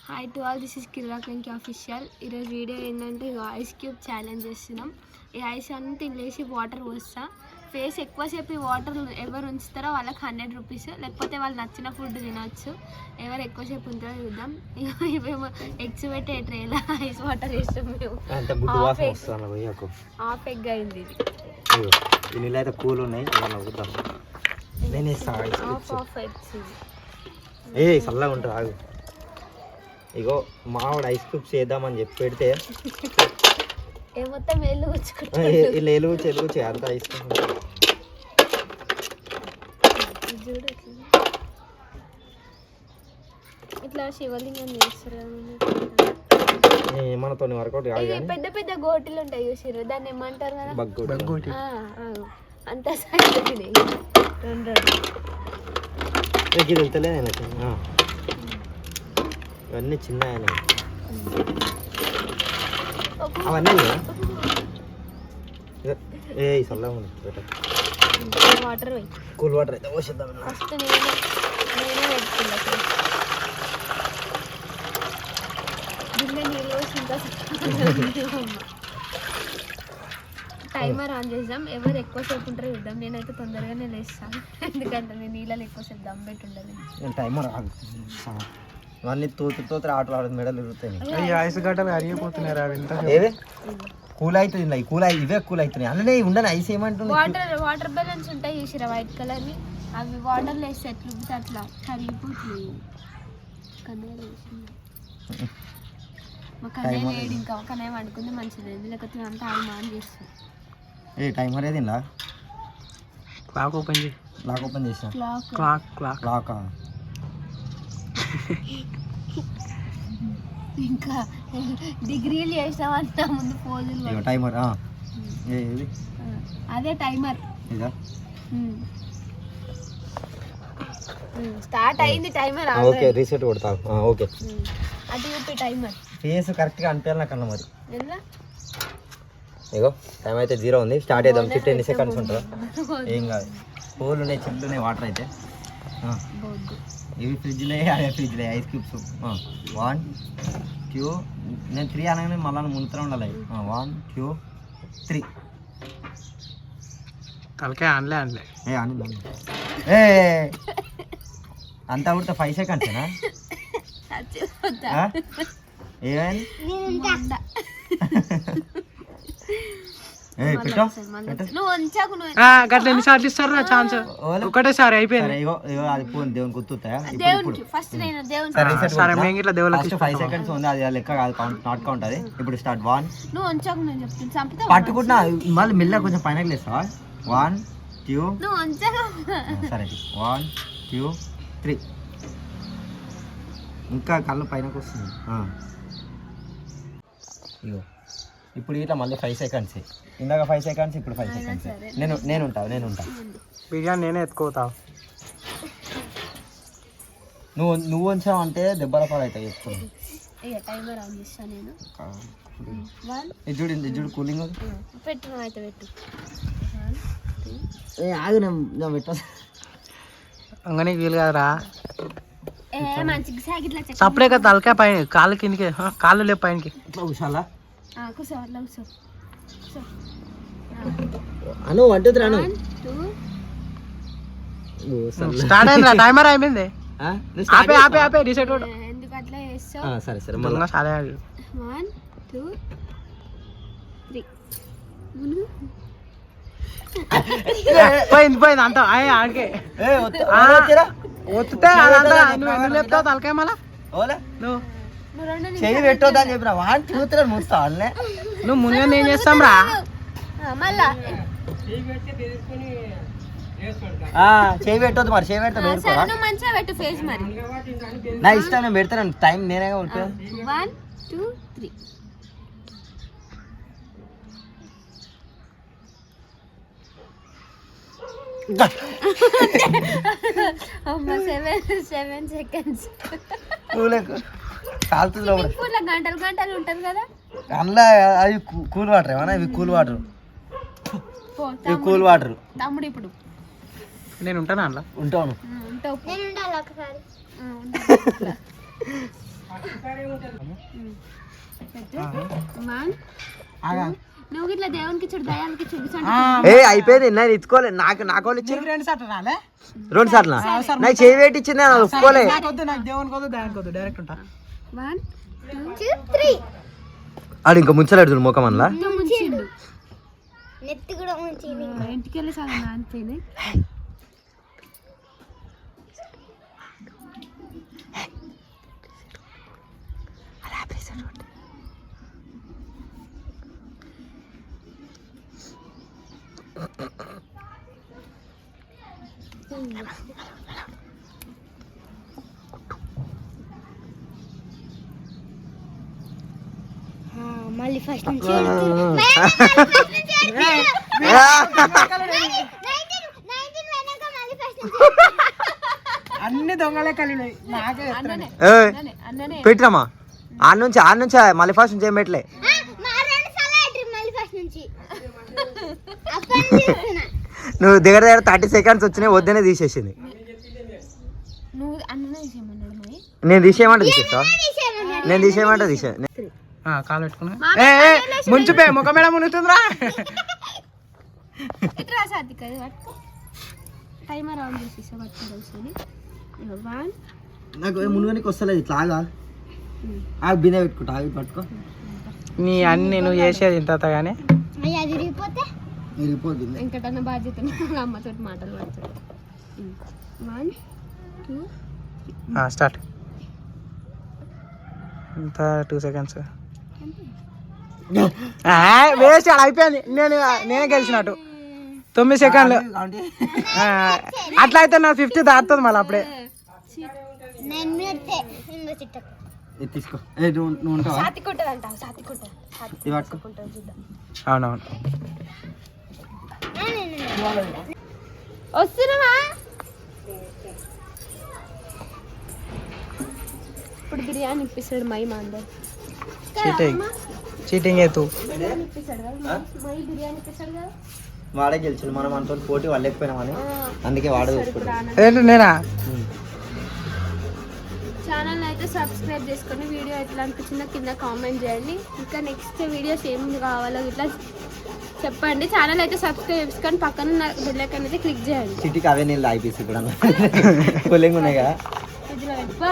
Hi to all, this is Kiraak Venky official. ఈరోజు video ఏంటంటే ice cube challenge చేస్తున్నాం. ఈ ఐస్ అంతా లేచి వాటర్ పోస్తా. ఫేస్ ఎక్కువసేపు ఈ వాటర్ ఎవరు ఉంచుతారో వాళ్ళకి 100 రూపీస్, లేకపోతే వాళ్ళు నచ్చిన ఫుడ్ తినవచ్చు. ఎవరు ఎక్కువసేపు ఉంటుందో చూద్దాం. ఇవేమో ఎగ్స్ పెట్టే ట్రేలా ఐస్ వాటర్ వేస్తాం మేము. హాఫ్ ఎగ్ అయింది ఇది. అయితే కూల్ ఉన్నాయి. ఏ చల్లగా ఉంటుంది ఆగు. ఇగో మావాడు ఐస్ క్యూబ్స్ చేద్దామని చెప్పి పెడితే మొత్తం ఇలా ఎలుగుచి అంత ఐస్ క్యూబ్ ఇట్లా శివలింగం చేస్తారు. మనతో వర్కౌట్ కాదు. పెద్ద పెద్ద గోటీలు ఉంటాయి చూసారు, దాన్ని ఏమంటారు కదా? బగ్గోటి. అంత సైజ్ రెండు వెళ్తలే ఇవన్నీ చిన్న అవన్నీ ఏ చల్లగా ఉంది. వాటర్ కూల్ వాటర్ అయితే పోసేద్దాం. ఫస్ట్ నేనే పెట్టుకున్నా గిన్నె నీళ్ళు పోసి టైమర్ ఆన్ చేద్దాం. ఎవరు ఎక్కువసేపు ఉంటారో చూద్దాం. నేనైతే తొందరగానే లేస్తాను, ఎందుకంటే నేను నీళ్ళని ఎక్కువసేపు దమ్ పెట్టి ఉండాలి. టైమర్ ఇవన్నీ తోతులు ఆటలు ఆడదు, మెడలు ఇరుగుతాయి. ఐస్ గడ్డలు అరిగిపోతున్నాయి. ఏవే కూల్ అవుతుంది, కూల్ ఇవే కూల్ అవుతున్నాయి. అందులో ఉండని ఐస్ ఏమంటుంది. వాటర్ బ్యాలెన్స్ ఉంటాయి చూసిరా వైట్ కలర్ ని, అవి వాటర్లో వేస్తే ఎట్లా అట్లా కరిగిపోతుంది. మా కన్నయ్య లేడు, ఇంకా కన్నయ్య వండుకుంది మంచిది, లేకపోతే అంతా ఆమె ఆన్ చేస్తుంది. ఏ టైమర్ ఏది క్లాక్ ఓపెన్ చేసి లాక్ ఓపెన్ చేసా. క్లాక్ ఇంకా డిగ్రీలు చేసామంట ముందు పోజులు. టైమర్ అదే టైమర్ స్టార్ట్ అయింది. టైమర్ ఓకే రీసెట్ కొడతా. ఓకే అది చూపి టైమర్. ఫేస్ కరెక్ట్గా అనిపించాలి నాకు అన్న మరి. ఇగో టైం అయితే 0 ఉంది. స్టార్ట్ చేద్దాం. 15 సెకండ్స్ ఉంటుంది, ఏం కాదు. పూలు ఉన్నాయి, చిల్లు ఉన్నాయి, వాటర్ అయితే. ఇవి ఫ్రిడ్జ్లో, అదే ఫ్రిడ్జ్లో ఐస్ క్యూబ్స్. 1 2 నేను 3 అనగానే మళ్ళీ ముందుతూనే ఉండాలి. 1 2 3 తలకే అనలే ఏ అంతా ఉడితే 5 సెకండ్సేనా? ఏమైంది? గట్ల ఎన్నిసార్లు ఇస్తారా ఛాన్స్? ఒకటేసారి అయిపోయింది. అది పోను దేవుని గుర్తుంటాయా? సరే మేము ఇట్లా దేవుళ్ళకి 5 సెకండ్స్ ఉంది, అది లెక్క కాదు, నాట్ కౌంట్. అది ఇప్పుడు స్టార్ట్. 1 పట్టుకుంటున్నా, మళ్ళీ మెల్ల కొంచెం పైన లేస్తావా? 1 2 సరే 1 2 3 ఇంకా కళ్ళు పైనకు వస్తుంది. ఇగో ఇప్పుడు ఇట్లా మళ్ళీ 5 సెకండ్స్. ఇందాక 5 సెకండ్స్, ఇప్పుడు 5 సెకండ్స్. నేను ఉంటా బిర్యానీ నేనే ఎత్తుకోతా. నువ్వు ఉంచావు అంటే దెబ్బల పాలు అవుతాయి. చెప్తాను చూడు కూలింగ్ ఆగు, నేను పెట్టా. అంగనే వీలు కదరా. సపరేట్గా తలకాయ పైన, కాళ్ళు కిందకి, కాళ్ళు లేపు పైనకి. కూర్చోాలా అను స్టార్ట్ అయిందిరా. టైమర్ అయిపోయింది. ఆపే రీసెట్. సరే సరే సరే 1 2 3 పోయింది అంతా ఆడికే ఒత్తితే అదంతా నువ్వు లేపుతావు తలకాయ. మళ్ళా నువ్వు చెయ్యి పెట్టొద్దని చెప్పిన 1 2 3 ముస్తా వాళ్ళే. నువ్వు ముందుగా నేను చేస్తాం రా. చెయ్యి పెట్టొద్దు మరి. చెయ్యి పెడతా నా ఇష్టం, నేను పెడతాను. టైం నేనే ఉంటాను. 1 2 3 7 సెకండ్స్. గంటలు ఉంటుంది కదా అందులో. అవి కూల్ వాటర్ ఏమన్నా? ఇవి కూల్ వాటర్, ఇవి కూల్ వాటర్. తమ్ముడు ఇప్పుడు నేను ఉంటానా అందులో? ఉంటాను. ఉంటావు. నేను ఉండాలి ఒకసారి. నువ్వు ఇట్లా దేవునికి చూడు దయానికి చూపించండి. ఏ అయిపోయింది, నేను ఇచ్చుకోలే. నాకు వాళ్ళు ఇచ్చి 2 సార్లు రాలే 2 సార్లు నాకు చేయి పెట్టి ఇచ్చింది, నేను ఒప్పుకోలే. నాకు వద్దు, నాకు దేవునికి వద్దు దానికి వద్దు, డైరెక్ట్ ఉంటా. 1 2 3 ఆడు ఇంకా ముంచలేడు ముఖం అందులో. ముంచిండు. నెత్తి కూడా ముంచింది. ఇంటికి వెళ్ళి చాలా నానిపోయినాయి. మళ్ళీ ఫస్ట్ నుంచి అన్ని దొంగలే కలిగినాయి నాకే చెప్తాను. పెట్టినమ్మా ఆడ నుంచి మళ్ళీ ఫస్ట్ నుంచి ఏం పెట్టలే. నువ్వు దగ్గర 30 seconds వచ్చినాయి, వద్దనే తీసేసింది. నువ్వు అన్ననే చేయమన్నాడు మరి. నేను తీసేయమంటే తీసేస్తా, నేను తీసేయమంటే తీసే. కాలు పెట్టుకున్నా ముంచిపోయి ముఖం మీద మునుగుతుందిరా. ఇట్లా సాధిక పట్టుకో. టైమర్ ఆన్ చేసేసా పట్టుకోవాల్సింది. 1 నాకు మునుగనికి వస్తలేదు, ఇట్లా ఆగా బిందె పెట్టుకుంటా, ఆగి పట్టుకో. నీ అన్ని నువ్వు చేసేది ఇంత కానీ వెంకటన్న బాధ్యత అమ్మతో మాటలు పడుతుంది. 1 2 స్టార్ట్. ఇంత 2 seconds వేస్ట్. అలా అయిపోయింది, నేనే గెలిచినట్టు. 9 seconds. అట్లా అయితే నా 50 దాటుతుంది మళ్ళీ అప్పుడే. తీసుకో, నువ్వు ఉంటావా? అవునవును. వస్తున్నావా? ఇప్పుడు బిర్యానీ ఇప్పిస్తాడు మై మా అందరు. చీటింగ్ ఎత్తు. ఇప్పిస్తాడు కదా మై బిర్యానీ ఇప్పిస్తాడు కదా. వాడే గెలిచిండు, మనం అంత పోటీ వాళ్ళకపోయినామని అందుకే వాడే చూసుకుంటాం. ఏంటి నేనా? ఛానల్ అయితే సబ్స్క్రైబ్ చేసుకొని వీడియో ఎట్లా అనిపించిందో కింద కామెంట్ చేయండి. ఇంకా నెక్స్ట్ వీడియోస్ ఏం కావాలో ఇట్లా చెప్పండి. ఛానల్ అయితే సబ్స్క్రైబ్ చేసుకొని పక్కన బెల్ ఐకాన్ అయితే క్లిక్ చేయండి. సిటీకి అవే నీళ్ళు అయిపోయి కూడా కూలింగ్ ఉన్నాయి కదా. ఫ్రిడ్జ్లో పెట్టుకో.